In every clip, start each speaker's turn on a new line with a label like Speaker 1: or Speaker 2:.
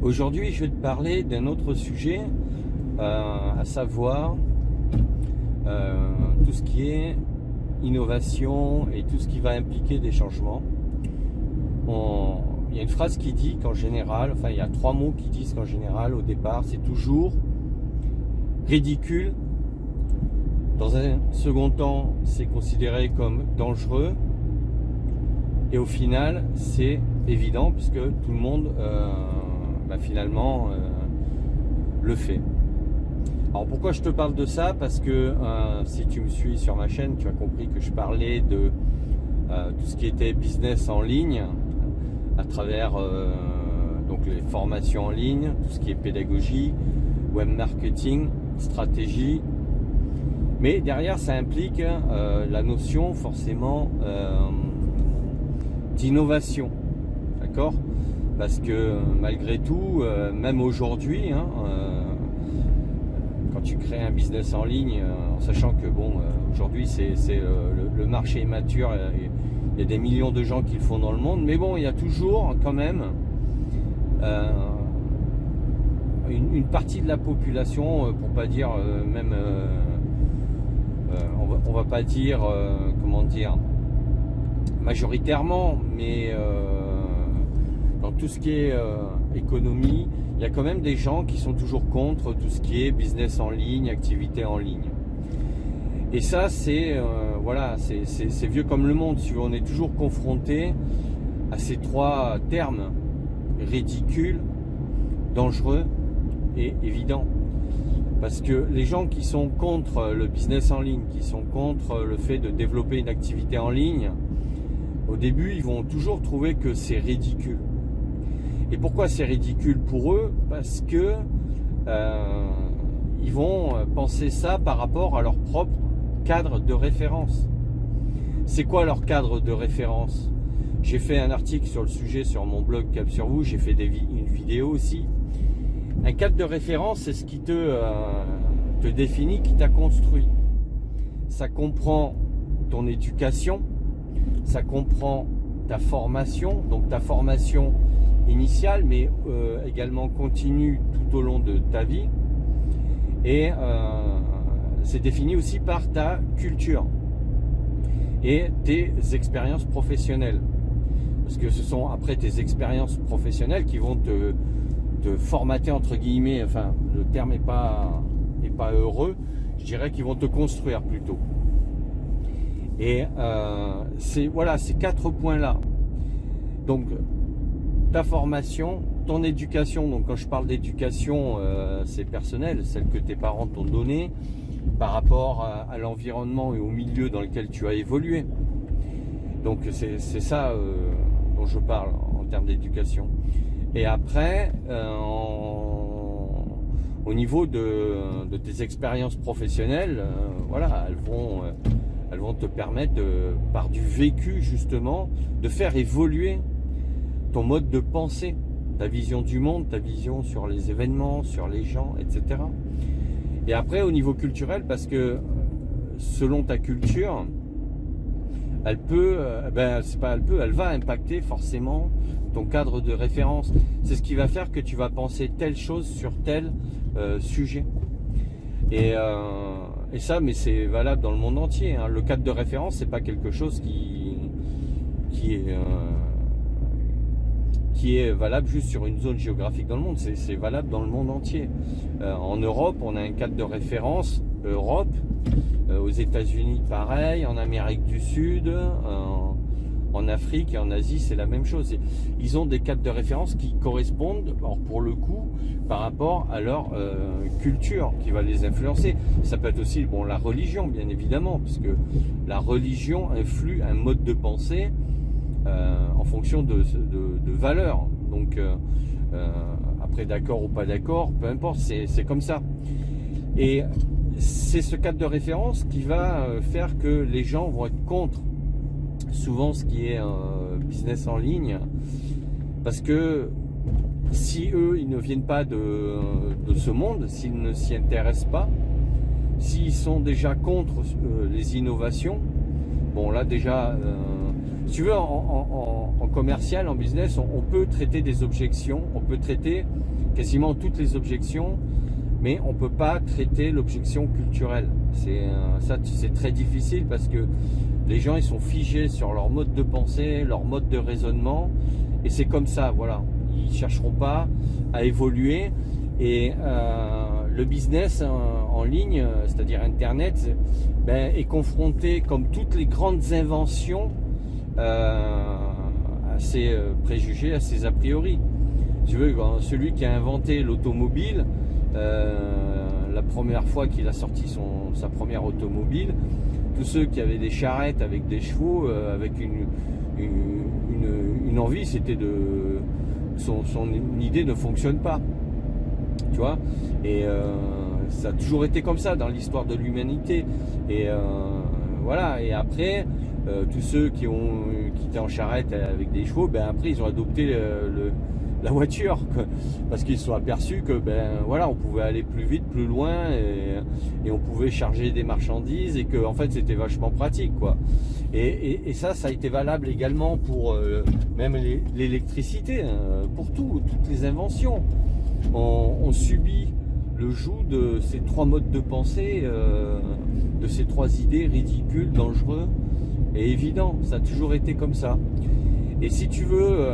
Speaker 1: Aujourd'hui, je vais te parler d'un autre sujet, à savoir tout ce qui est innovation et tout ce qui va impliquer des changements. Il y a une phrase qui dit qu'en général, enfin il y a 3 mots qui disent qu'en général, au départ, c'est toujours ridicule. Dans un second temps, c'est considéré comme dangereux. Et au final, c'est évident puisque tout le monde finalement le fait. Alors pourquoi je te parle de ça? Parce que si tu me suis sur ma chaîne, tu as compris que je parlais de tout ce qui était business en ligne à travers donc les formations en ligne, tout ce qui est pédagogie, web marketing, stratégie. Mais derrière, ça implique la notion forcément d'innovation, d'accord? Parce que malgré tout, même aujourd'hui, quand tu crées un business en ligne, en sachant que aujourd'hui le marché est mature, il y a des millions de gens qui le font dans le monde, mais bon, il y a toujours quand même une partie de la population, pour pas dire même, on va pas dire, comment dire, majoritairement, mais dans tout ce qui est économie, il y a quand même des gens qui sont toujours contre tout ce qui est business en ligne, activité en ligne. Et ça, c'est vieux comme le monde. Si on est toujours confronté à ces 3 termes: ridicule, dangereux et évident. Parce que les gens qui sont contre le business en ligne, qui sont contre le fait de développer une activité en ligne, au début, ils vont toujours trouver que c'est ridicule. Et pourquoi c'est ridicule pour eux? Parce que ils vont penser ça par rapport à leur propre cadre de référence. C'est quoi leur cadre de référence? J'ai fait un article sur le sujet sur mon blog Cap sur vous, j'ai fait une vidéo aussi. Un cadre de référence, c'est ce qui te définit, qui t'a construit. Ça comprend ton éducation, ça comprend ta formation, donc ta formation initiale, mais également continue tout au long de ta vie. Et c'est défini aussi par ta culture et tes expériences professionnelles. Parce que ce sont après tes expériences professionnelles qui vont te formater, entre guillemets, enfin le terme n'est pas heureux, je dirais qu'ils vont te construire plutôt. Et ces 4 points-là. Donc ta formation, ton éducation. Donc quand je parle d'éducation, c'est personnel, celle que tes parents t'ont donnée par rapport à l'environnement et au milieu dans lequel tu as évolué. Donc c'est ça dont je parle en termes d'éducation. Et après, au niveau de tes expériences professionnelles, elles vont te permettre, par du vécu justement, de faire évoluer ton mode de pensée, ta vision du monde, ta vision sur les événements, sur les gens, etc. Et après, au niveau culturel, parce que selon ta culture, elle va impacter forcément ton cadre de référence. C'est ce qui va faire que tu vas penser telle chose sur tel sujet. Et ça, mais c'est valable dans le monde entier. Le cadre de référence, c'est pas quelque chose qui est valable juste sur une zone géographique dans le monde. C'est valable dans le monde entier. En Europe, on a un cadre de référence Europe. Aux États-Unis, pareil. En Amérique du Sud, en Afrique et en Asie, c'est la même chose. Ils ont des cadres de référence qui correspondent, alors pour le coup, par rapport à leur culture qui va les influencer. Ça peut être aussi la religion, bien évidemment, puisque la religion influe un mode de pensée en fonction de valeurs. Donc après, d'accord ou pas d'accord, peu importe, c'est comme ça. Et c'est ce cadre de référence qui va faire que les gens vont être contre souvent ce qui est business en ligne, parce que si eux ils ne viennent pas de ce monde, s'ils ne s'y intéressent pas, s'ils sont déjà contre les innovations, bon là déjà Si tu veux, en commercial, en business, on peut traiter des objections, on peut traiter quasiment toutes les objections, mais on ne peut pas traiter l'objection culturelle. C'est très difficile parce que les gens ils sont figés sur leur mode de pensée, leur mode de raisonnement, et c'est comme ça, voilà. Ils ne chercheront pas à évoluer. Et le business en ligne, c'est-à-dire Internet, est confronté, comme toutes les grandes inventions, à ses préjugés, à ses a priori. Tu veux, celui qui a inventé l'automobile, la première fois qu'il a sorti sa première automobile, tous ceux qui avaient des charrettes avec des chevaux, avec une envie, c'était son idée ne fonctionne pas, tu vois. Et ça a toujours été comme ça dans l'histoire de l'humanité. Et voilà. Et après, tous ceux qui étaient en charrette avec des chevaux, après ils ont adopté la voiture, parce qu'ils se sont aperçus que voilà, on pouvait aller plus vite, plus loin, et on pouvait charger des marchandises, et que en fait c'était vachement pratique, quoi. Et ça a été valable également pour même l'électricité, pour toutes les inventions. On subit le joug de ces trois modes de pensée, de ces trois idées ridicules, dangereux et évidents. Ça a toujours été comme ça. Et si tu veux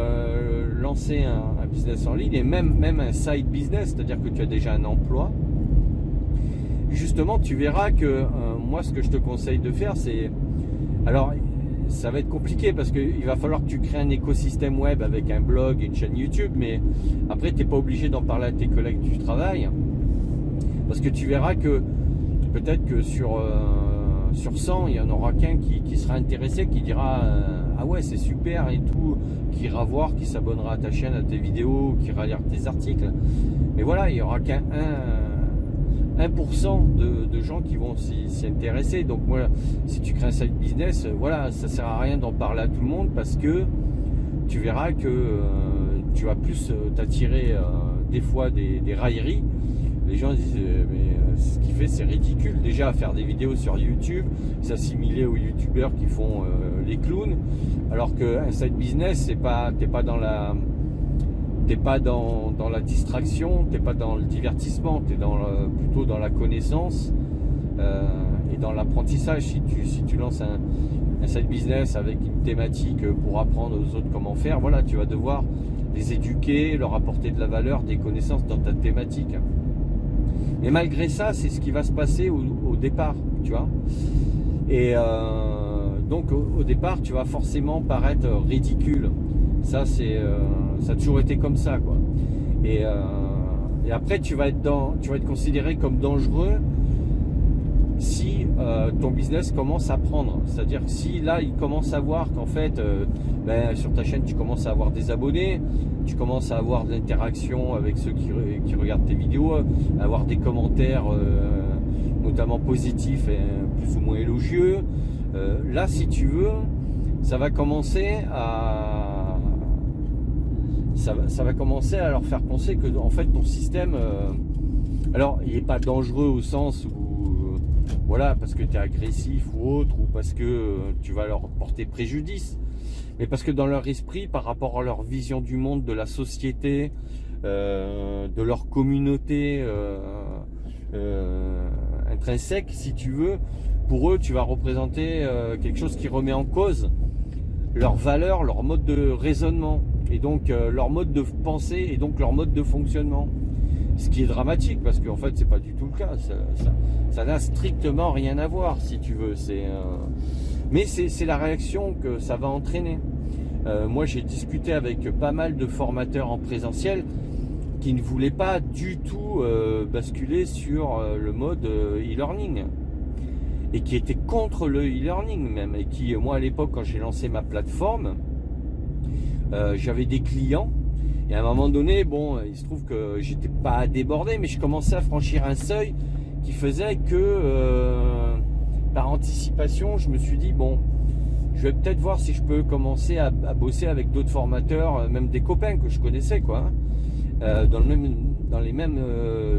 Speaker 1: lancer un business en ligne, et même un side business, c'est-à-dire que tu as déjà un emploi, justement tu verras que moi ce que je te conseille de faire, c'est... Alors ça va être compliqué parce qu'il va falloir que tu crées un écosystème web avec un blog et une chaîne YouTube, mais après tu n'es pas obligé d'en parler à tes collègues du travail, parce que tu verras que peut-être que sur 100, il y en aura qu'un qui sera intéressé, qui dira ah ouais c'est super et tout, qui ira voir, qui s'abonnera à ta chaîne, à tes vidéos, qui ira lire tes articles. Mais voilà, il n'y aura qu'un 1% de gens qui vont s'y intéresser. Donc voilà, si tu crées un side business, voilà, ça sert à rien d'en parler à tout le monde, parce que tu verras que tu vas plus t'attirer des fois des railleries. Les gens disent mais ce qu'il fait c'est ridicule, déjà à faire des vidéos sur YouTube, s'assimiler aux youtubeurs qui font les clowns, alors qu'un side business, t'es pas dans la distraction, t'es pas dans le divertissement, t'es plutôt dans la connaissance et dans l'apprentissage. Si tu lances un side business avec une thématique pour apprendre aux autres comment faire, voilà, tu vas devoir les éduquer, leur apporter de la valeur, des connaissances dans ta thématique. Mais malgré ça, c'est ce qui va se passer au départ, tu vois. Et donc au départ, tu vas forcément paraître ridicule. Ça a toujours été comme ça, quoi. Et après, tu vas être considéré comme dangereux si ton business commence à prendre. C'est-à-dire que si là, il commence à voir qu'en fait, sur ta chaîne, tu commences à avoir des abonnés, tu commences à avoir de l'interaction avec ceux qui regardent tes vidéos, à avoir des commentaires notamment positifs et plus ou moins élogieux. Là, si tu veux, ça va commencer à leur faire penser que en fait ton système, alors il n'est pas dangereux au sens où voilà, parce que tu es agressif ou autre, ou parce que tu vas leur porter préjudice, mais parce que dans leur esprit, par rapport à leur vision du monde, de la société, de leur communauté intrinsèque, si tu veux, pour eux tu vas représenter quelque chose qui remet en cause leurs valeurs, leur mode de raisonnement, et donc leur mode de pensée, et donc leur mode de fonctionnement. Ce qui est dramatique, parce qu'en fait c'est pas du tout le cas, ça n'a strictement rien à voir, si tu veux. Mais c'est la réaction que ça va entraîner. Moi j'ai discuté avec pas mal de formateurs en présentiel qui ne voulaient pas du tout basculer sur le mode e-learning, et qui étaient contre le e-learning même, et qui, moi à l'époque quand j'ai lancé ma plateforme, j'avais des clients. Et à un moment donné, bon, il se trouve que j'étais pas débordé, mais je commençais à franchir un seuil qui faisait que, par anticipation, je me suis dit, bon, je vais peut-être voir si je peux commencer à bosser avec d'autres formateurs, même des copains que je connaissais, quoi, hein, dans les mêmes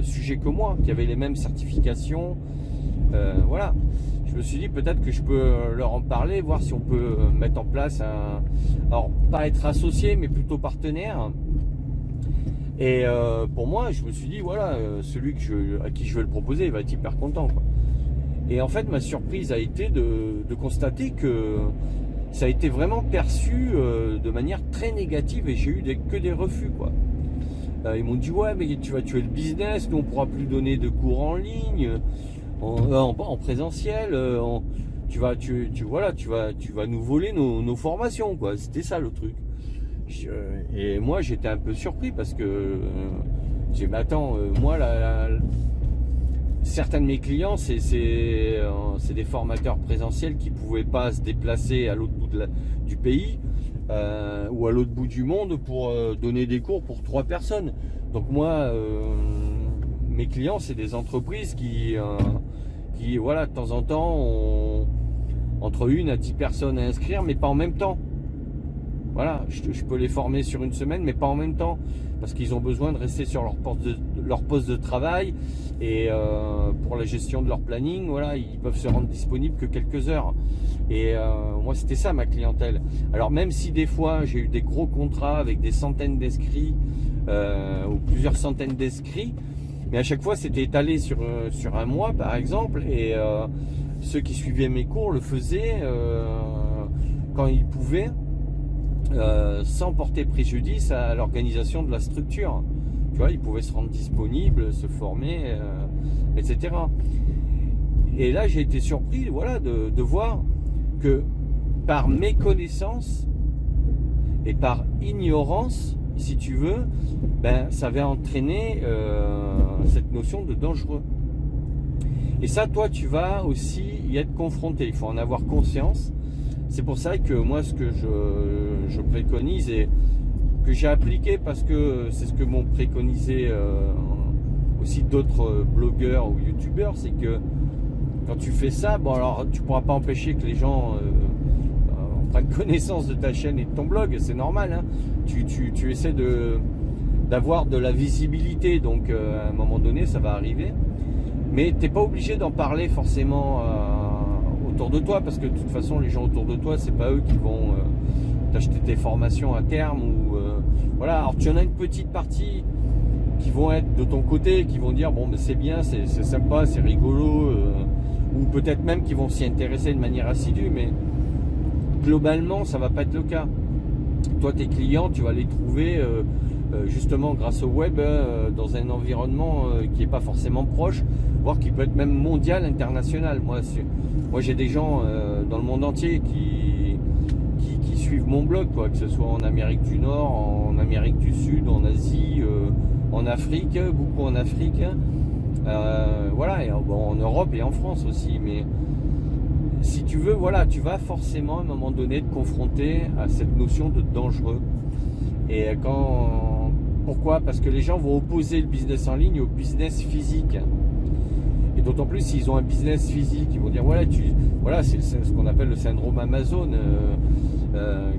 Speaker 1: sujets que moi, qui avaient les mêmes certifications. Voilà. Je je me suis dit peut-être que je peux leur en parler, voir si on peut mettre en place alors pas être associé, mais plutôt partenaire. Et pour moi, je me suis dit, voilà, celui à qui je vais le proposer, il va être hyper content, quoi. Et en fait, ma surprise a été de constater que ça a été vraiment perçu de manière très négative, et j'ai eu que des refus, quoi. Ils m'ont dit, ouais, mais tu vas tuer le business, nous on pourra plus donner de cours en ligne, en présentiel, tu vas nous voler nos formations, quoi. C'était ça le truc. Et moi j'étais un peu surpris parce que j'ai dit, mais attends, moi certains de mes clients c'est des formateurs présentiels qui pouvaient pas se déplacer à l'autre bout du pays ou à l'autre bout du monde pour donner des cours pour 3 personnes. Donc moi mes clients c'est des entreprises qui voilà, de temps en temps ont entre 1 à 10 personnes à inscrire, mais pas en même temps. Voilà, je peux les former sur une semaine, mais pas en même temps, parce qu'ils ont besoin de rester sur leur poste de travail, et pour la gestion de leur planning, voilà, ils peuvent se rendre disponibles que quelques heures. Et moi, c'était ça ma clientèle. Alors même si des fois j'ai eu des gros contrats avec des centaines d'inscrits ou plusieurs centaines d'inscrits, mais à chaque fois c'était étalé sur un mois par exemple, et ceux qui suivaient mes cours le faisaient quand ils pouvaient. Sans porter préjudice à l'organisation de la structure. Tu vois, ils pouvaient se rendre disponibles, se former, etc. Et là, j'ai été surpris, voilà, de voir que par méconnaissance et par ignorance, si tu veux, ben, ça avait entraîné cette notion de dangereux. Et ça, toi, tu vas aussi y être confronté. Il faut en avoir conscience. C'est pour ça que moi, ce que je préconise et que j'ai appliqué, parce que c'est ce que m'ont préconisé aussi d'autres blogueurs ou youtubeurs, c'est que quand tu fais ça, bon alors tu pourras pas empêcher que les gens prennent connaissance de ta chaîne et de ton blog, c'est normal, hein. Tu essaies d'avoir de la visibilité, donc à un moment donné ça va arriver, mais t'es pas obligé d'en parler forcément autour de toi, parce que de toute façon les gens autour de toi, c'est pas eux qui vont t'acheter tes formations à terme, ou voilà. Alors tu en as une petite partie qui vont être de ton côté, qui vont dire bon mais c'est bien, c'est sympa, c'est rigolo, ou peut-être même qui vont s'y intéresser de manière assidue, mais globalement ça va pas être le cas. Toi, tes clients, tu vas les trouver justement grâce au web, dans un environnement qui n'est pas forcément proche, voire qui peut être même mondial, international. Moi j'ai des gens dans le monde entier qui suivent mon blog, quoi, que ce soit en Amérique du Nord, en Amérique du Sud, en Asie, en Afrique, beaucoup en Afrique, voilà, et bon, en Europe et en France aussi. Mais si tu veux, voilà, tu vas forcément à un moment donné te confronter à cette notion de dangereux. Et pourquoi? Parce que les gens vont opposer le business en ligne au business physique. Et d'autant plus s'ils ont un business physique, ils vont dire voilà, c'est ce qu'on appelle le syndrome Amazon,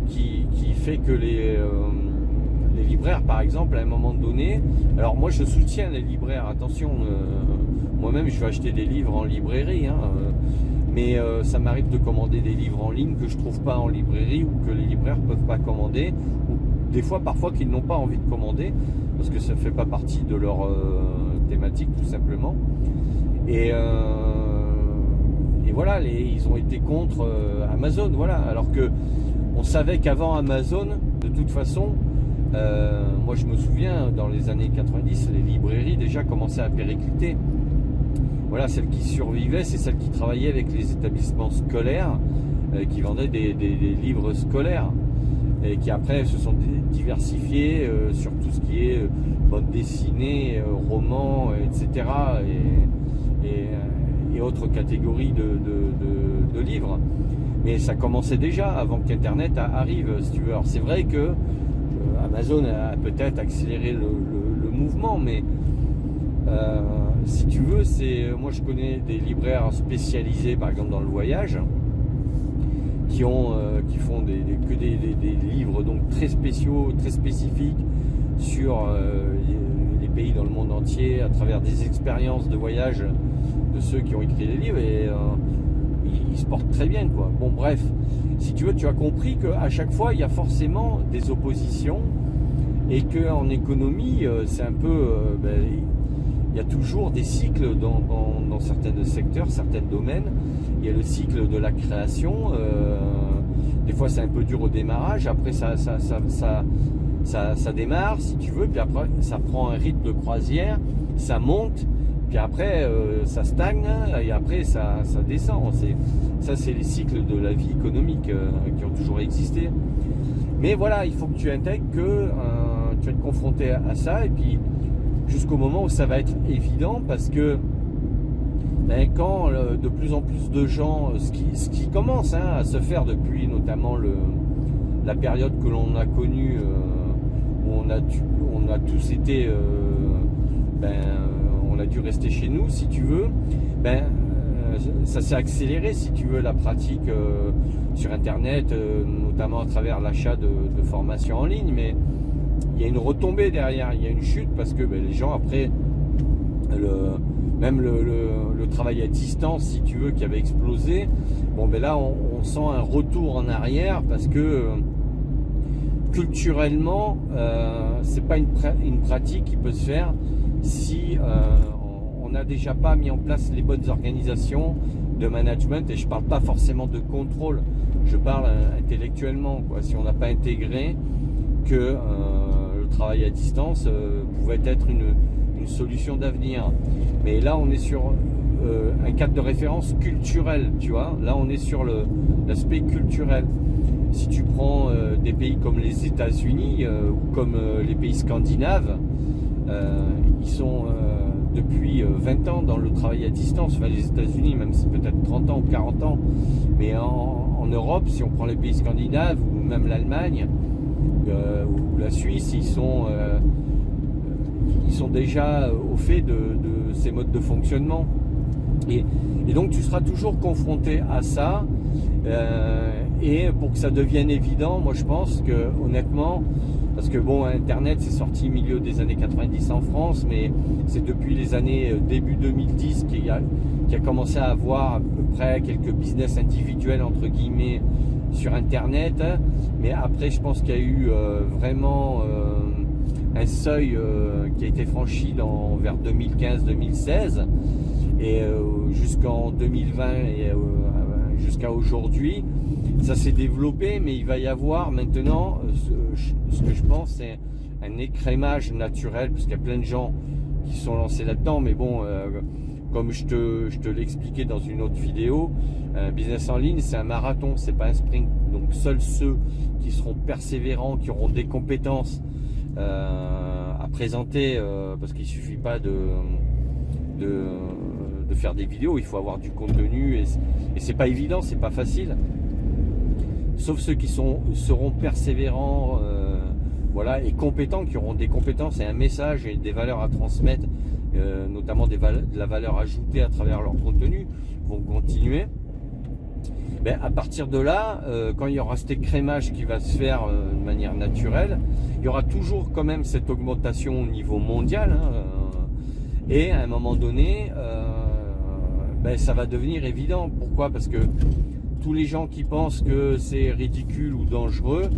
Speaker 1: qui fait que les libraires, par exemple, à un moment donné, alors moi je soutiens les libraires, attention, moi-même je vais acheter des livres en librairie, hein, mais ça m'arrive de commander des livres en ligne que je trouve pas en librairie, ou que les libraires peuvent pas commander, ou des fois parfois qu'ils n'ont pas envie de commander parce que ça fait pas partie de leur thématique, tout simplement. Et voilà, ils ont été contre Amazon, voilà, alors que on savait qu'avant Amazon, de toute façon, moi je me souviens, dans les années 90, les librairies déjà commençaient à péricliter. Voilà, celles qui survivaient, c'est celles qui travaillaient avec les établissements scolaires, qui vendaient des livres scolaires, et qui après se sont diversifiées sur tout ce qui est bande dessinée, romans, etc. et autres catégories de livres. Mais ça commençait déjà avant qu'Internet arrive, si tu veux. Alors c'est vrai que Amazon a peut-être accéléré le mouvement, mais si tu veux, moi je connais des libraires spécialisés, par exemple dans le voyage, qui font que des livres donc très spéciaux, très spécifiques sur les pays dans le monde entier, à travers des expériences de voyage de ceux qui ont écrit les livres. Et il se porte très bien, quoi. Bon, bref, si tu veux, tu as compris qu'à chaque fois, il y a forcément des oppositions et qu'en économie, c'est un peu... il y a toujours des cycles dans certains secteurs, certains domaines. Il y a le cycle de la création. Des fois, c'est un peu dur au démarrage. Après, ça démarre, si tu veux. Puis après, ça prend un rythme de croisière. Ça monte. Puis après, ça stagne. Et après, ça descend. C'est les cycles de la vie économique qui ont toujours existé. Mais voilà, il faut que tu intègres que tu vas être confronté à ça. Et puis, jusqu'au moment où ça va être évident, parce que quand de plus en plus de gens, ce qui commence à se faire depuis notamment la période que l'on a connue, où on a tous été, on a dû rester chez nous, si tu veux, ça s'est accéléré, si tu veux, la pratique sur Internet, notamment à travers l'achat de formations en ligne, mais il y a une retombée derrière, il y a une chute, parce que les gens, après, même le travail à distance, si tu veux, qui avait explosé, là, on sent un retour en arrière, parce que culturellement, c'est pas une pratique qui peut se faire si on n'a déjà pas mis en place les bonnes organisations de management, et je parle pas forcément de contrôle, je parle intellectuellement, quoi. Si on n'a pas intégré que le travail à distance pouvait être une solution d'avenir. Mais là, on est sur un cadre de référence culturel, tu vois. Là, on est sur l'aspect culturel. Si tu prends des pays comme les États-Unis ou comme les pays scandinaves, ils sont depuis 20 ans dans le travail à distance. Enfin, les États-Unis, même si peut-être 30 ans ou 40 ans. Mais en Europe, si on prend les pays scandinaves ou même l'Allemagne, ou la Suisse, ils sont déjà au fait de ces modes de fonctionnement. Et donc tu seras toujours confronté à ça. Et pour que ça devienne évident, moi je pense que honnêtement, parce que Internet c'est sorti au milieu des années 90 en France, mais c'est depuis les années début 2010 qu'il a commencé à avoir à peu près quelques business individuels entre guillemets sur Internet, mais après je pense qu'il y a eu vraiment un seuil qui a été franchi vers 2015-2016 et jusqu'en 2020 et jusqu'à aujourd'hui, ça s'est développé, mais il va y avoir maintenant ce que je pense c'est un écrémage naturel, parce qu'il y a plein de gens qui sont lancés là-dedans, mais comme je te l'ai expliqué dans une autre vidéo, un business en ligne, c'est un marathon, c'est pas un sprint. Donc seuls ceux qui seront persévérants, qui auront des compétences à présenter, parce qu'il suffit pas de faire des vidéos, il faut avoir du contenu, et c'est pas évident, c'est pas facile. Sauf ceux qui seront persévérants, et compétents, qui auront des compétences et un message et des valeurs à transmettre, notamment de la valeur ajoutée à travers leur contenu, vont continuer. À partir de là, quand il y aura cet écrémage qui va se faire de manière naturelle, il y aura toujours quand même cette augmentation au niveau mondial, et à un moment donné, ça va devenir évident. Pourquoi? Parce que tous les gens qui pensent que c'est ridicule ou dangereux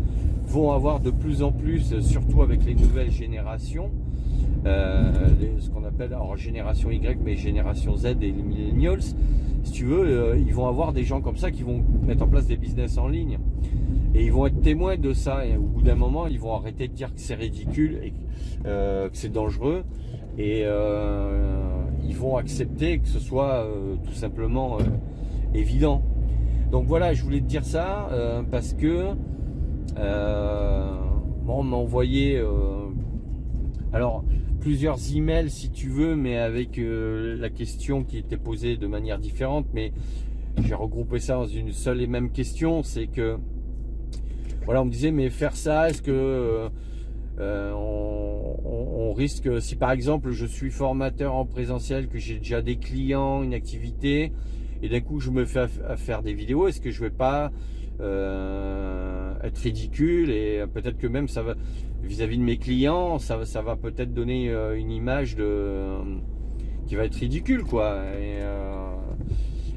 Speaker 1: vont avoir de plus en plus, surtout avec les nouvelles générations, ce qu'on appelle génération Y, mais génération Z et les millennials, si tu veux, ils vont avoir des gens comme ça qui vont mettre en place des business en ligne, et ils vont être témoins de ça, et au bout d'un moment ils vont arrêter de dire que c'est ridicule et que c'est dangereux, et ils vont accepter que ce soit tout simplement évident. Donc voilà, je voulais te dire ça parce que on m'a envoyé plusieurs emails si tu veux, mais avec la question qui était posée de manière différente, mais j'ai regroupé ça dans une seule et même question. C'est que on me disait, mais faire ça, est-ce que on risque, si par exemple je suis formateur en présentiel, que j'ai déjà des clients, une activité, et d'un coup je me fais à faire des vidéos, est-ce que je vais pas être ridicule, et peut-être que même ça va vis-à-vis de mes clients, ça va peut-être donner une image qui va être ridicule, quoi.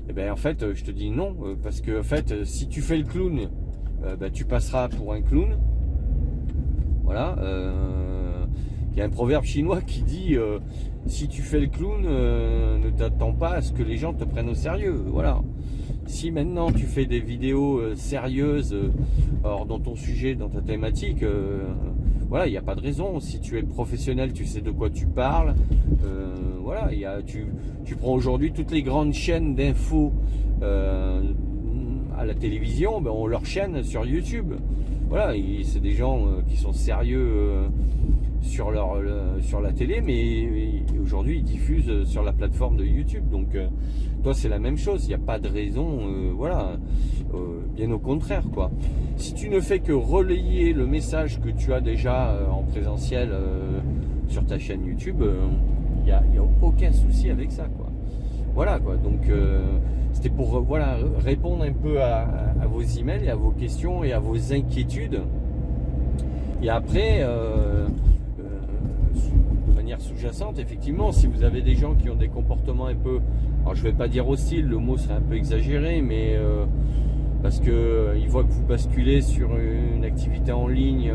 Speaker 1: Et ben en fait, je te dis non, parce que en fait, si tu fais le clown, tu passeras pour un clown. Voilà. Il y a un proverbe chinois qui dit si tu fais le clown, ne t'attends pas à ce que les gens te prennent au sérieux. Voilà. Si maintenant tu fais des vidéos sérieuses, alors dans ton sujet, dans ta thématique, voilà, il n'y a pas de raison. Si tu es professionnel, tu sais de quoi tu parles. Voilà, tu prends aujourd'hui toutes les grandes chaînes d'infos à la télévision, ont leur chaîne sur YouTube. Voilà, c'est des gens qui sont sérieux sur la télé, mais aujourd'hui ils diffusent sur la plateforme de YouTube. Donc toi c'est la même chose, il n'y a pas de raison, voilà, bien au contraire quoi. Si tu ne fais que relayer le message que tu as déjà en présentiel sur ta chaîne YouTube, il n'y a aucun souci avec ça quoi. Voilà quoi, donc c'était pour voilà, répondre un peu à vos emails et à vos questions et à vos inquiétudes. Et après, de manière sous-jacente, effectivement, si vous avez des gens qui ont des comportements un peu, alors je vais pas dire hostiles, le mot serait un peu exagéré, mais parce que ils voient que vous basculez sur une activité en ligne,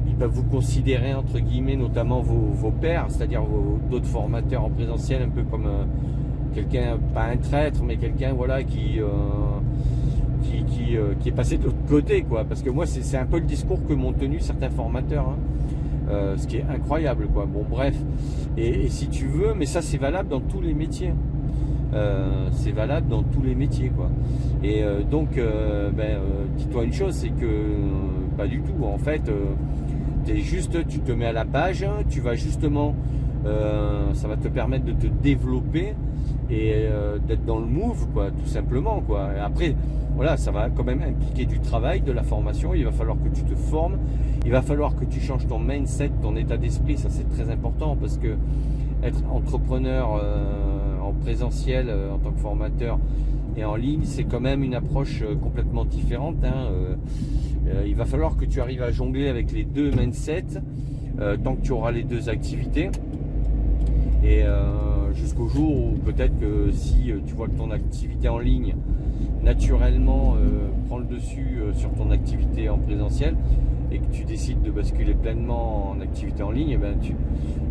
Speaker 1: ils peuvent vous considérer entre guillemets, notamment vos pairs, c'est-à-dire d'autres formateurs en présentiel, un peu comme quelqu'un, pas un traître, mais quelqu'un voilà qui est passé de l'autre côté quoi. Parce que moi c'est un peu le discours que m'ont tenu certains formateurs, hein. Ce qui est incroyable quoi. Bon bref, et si tu veux, mais ça c'est valable dans tous les métiers. C'est valable dans tous les métiers quoi. Et donc dis-toi une chose, c'est que pas du tout. En fait, tu te mets à la page, tu vas justement, ça va te permettre de te développer et d'être dans le move quoi, tout simplement quoi. Et après voilà, ça va quand même impliquer du travail, de la formation. Il va falloir que tu te formes, il va falloir que tu changes ton mindset, ton état d'esprit. Ça c'est très important, parce que être entrepreneur en présentiel en tant que formateur et en ligne, c'est quand même une approche complètement différente, hein. Il va falloir que tu arrives à jongler avec les deux mindsets tant que tu auras les deux activités, et jusqu'au jour où peut-être que si tu vois que ton activité en ligne naturellement prend le dessus sur ton activité en présentiel, et que tu décides de basculer pleinement en activité en ligne,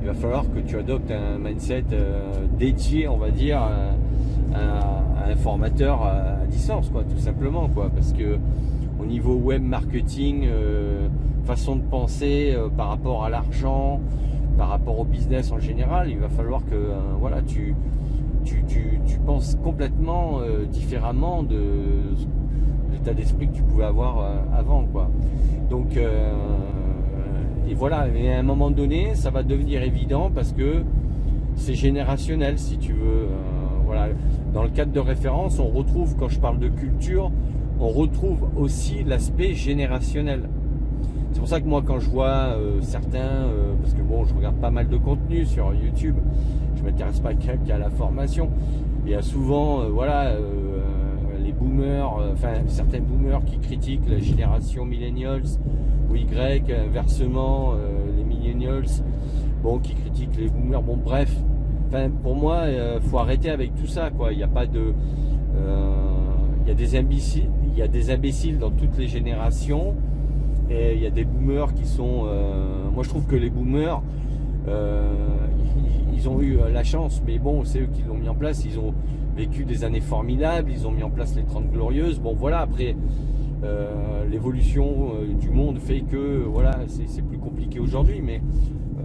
Speaker 1: il va falloir que tu adoptes un mindset dédié, on va dire, à un formateur à distance, quoi, tout simplement, quoi, parce que au niveau web marketing, façon de penser par rapport à l'argent, par rapport au business en général, il va falloir que voilà, tu penses complètement différemment de l'état d'esprit que tu pouvais avoir avant, quoi. Donc et voilà, et à un moment donné ça va devenir évident, parce que c'est générationnel, si tu veux. Voilà, dans le cadre de référence, on retrouve, quand je parle de culture, on retrouve aussi l'aspect générationnel. C'est pour ça que moi, quand je vois certains, parce que bon, je regarde pas mal de contenu sur YouTube, je m'intéresse pas qu'à la formation, il y a souvent les boomers, certains boomers qui critiquent la génération millennials ou Y, inversement les millennials, bon, qui critiquent les boomers. Bon bref, pour moi, faut arrêter avec tout ça, quoi. Il n'y a pas de, il y a des imbéciles dans toutes les générations, et il y a des boomers qui sont, moi je trouve que les boomers, ils ont eu la chance, mais bon, c'est eux qui l'ont mis en place. Ils ont vécu des années formidables, ils ont mis en place les 30 glorieuses. Bon voilà, après l'évolution du monde fait que voilà, c'est plus compliqué aujourd'hui, mais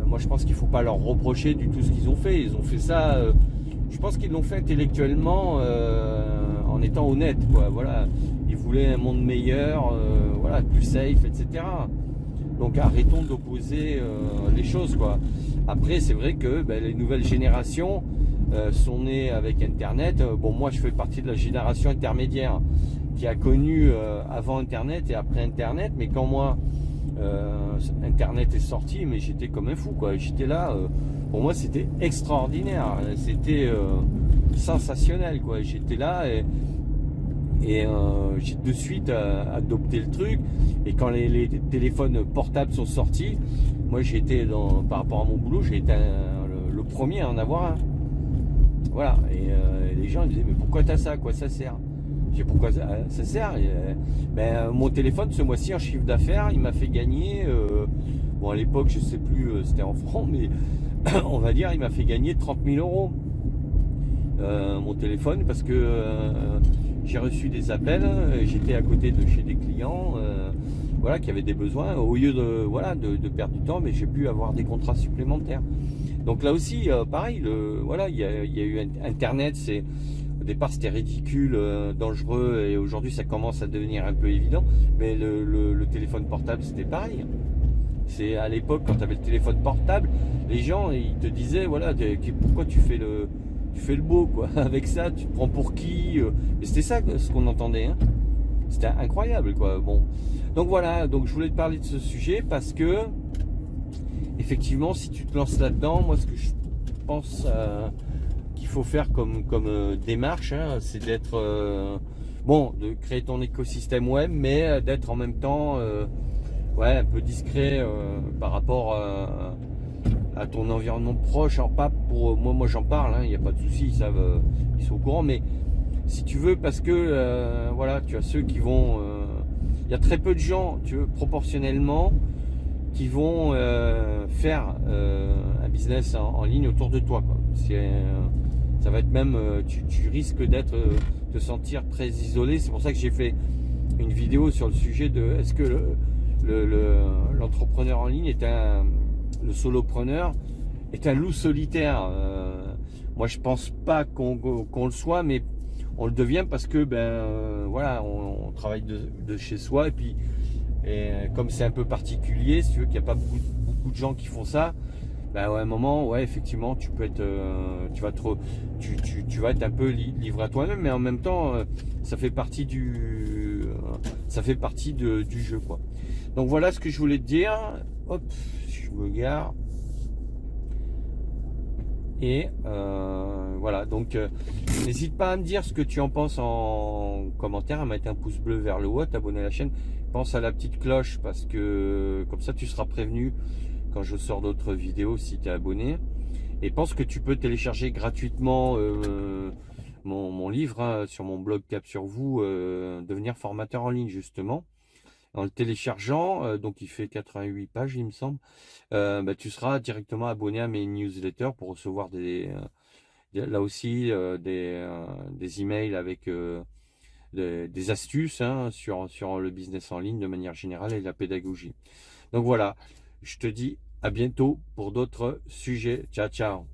Speaker 1: moi je pense qu'il ne faut pas leur reprocher du tout ce qu'ils ont fait. Ils ont fait ça, je pense qu'ils l'ont fait intellectuellement, en étant honnêtes, quoi. Voilà, ils voulaient un monde meilleur, voilà, plus safe, etc. Donc arrêtons d'opposer les choses, quoi. Après, c'est vrai que les nouvelles générations sont nées avec Internet. Bon, moi, je fais partie de la génération intermédiaire qui a connu avant Internet et après Internet. Mais quand moi, Internet est sorti, mais j'étais comme un fou, quoi. J'étais là. Pour moi, c'était extraordinaire. C'était sensationnel, quoi. J'étais là et j'ai de suite adopté le truc. Et quand les téléphones portables sont sortis, moi j'ai été par rapport à mon boulot, j'ai été le premier à en avoir un. Voilà, et les gens ils disaient mais pourquoi t'as ça, à quoi ça sert? J'ai pourquoi ça sert? Mon téléphone ce mois-ci en chiffre d'affaires il m'a fait gagner, bon à l'époque je sais plus c'était en francs, mais on va dire il m'a fait gagner 30 000 euros mon téléphone, parce que j'ai reçu des appels, j'étais à côté de chez des clients voilà, qui avaient des besoins, au lieu de, voilà, de perdre du temps, mais j'ai pu avoir des contrats supplémentaires. Donc là aussi, pareil, voilà, il y a eu Internet, au départ c'était ridicule, dangereux, et aujourd'hui ça commence à devenir un peu évident, mais le téléphone portable c'était pareil. C'est à l'époque, quand tu avais le téléphone portable, les gens ils te disaient, voilà, pourquoi tu fais le beau, quoi, avec ça, tu te prends pour qui? Et c'était ça ce qu'on entendait, hein. C'était incroyable, quoi. Bon, donc voilà, donc je voulais te parler de ce sujet parce que effectivement, si tu te lances là-dedans, moi ce que je pense qu'il faut faire comme démarche, hein, c'est d'être bon, de créer ton écosystème web, mais d'être en même temps ouais, un peu discret par rapport à ton environnement proche. Alors pas pour moi j'en parle, il n'y a pas de souci, ils savent, ils sont au courant, mais si tu veux, parce que voilà, tu as ceux qui vont, il y a très peu de gens, tu veux, proportionnellement, qui vont faire un business en ligne autour de toi, quoi. Ça va être même, tu risques d'être, te sentir très isolé. C'est pour ça que j'ai fait une vidéo sur le sujet de est-ce que l'entrepreneur en ligne le solopreneur est un loup solitaire. Moi je pense pas qu'on le soit, mais on le devient parce que voilà, on travaille de chez soi, et puis comme c'est un peu particulier, si tu veux, qu'il n'y a pas beaucoup de gens qui font ça, ouais, à un moment, ouais, effectivement, tu peux être, tu vas être un peu livré à toi-même, mais en même temps, ça fait partie du jeu, quoi. Donc voilà ce que je voulais te dire. Hop, je me gare. Et voilà, donc n'hésite pas à me dire ce que tu en penses en commentaire, à mettre un pouce bleu vers le haut, à t'abonner à la chaîne. Pense à la petite cloche, parce que comme ça tu seras prévenu quand je sors d'autres vidéos si tu es abonné. Et pense que tu peux télécharger gratuitement mon livre, hein, sur mon blog Cap sur vous, devenir formateur en ligne, justement. En le téléchargeant, donc il fait 88 pages il me semble, tu seras directement abonné à mes newsletters pour recevoir là aussi des emails avec des astuces, hein, sur le business en ligne de manière générale et la pédagogie. Donc voilà, je te dis à bientôt pour d'autres sujets. Ciao, ciao.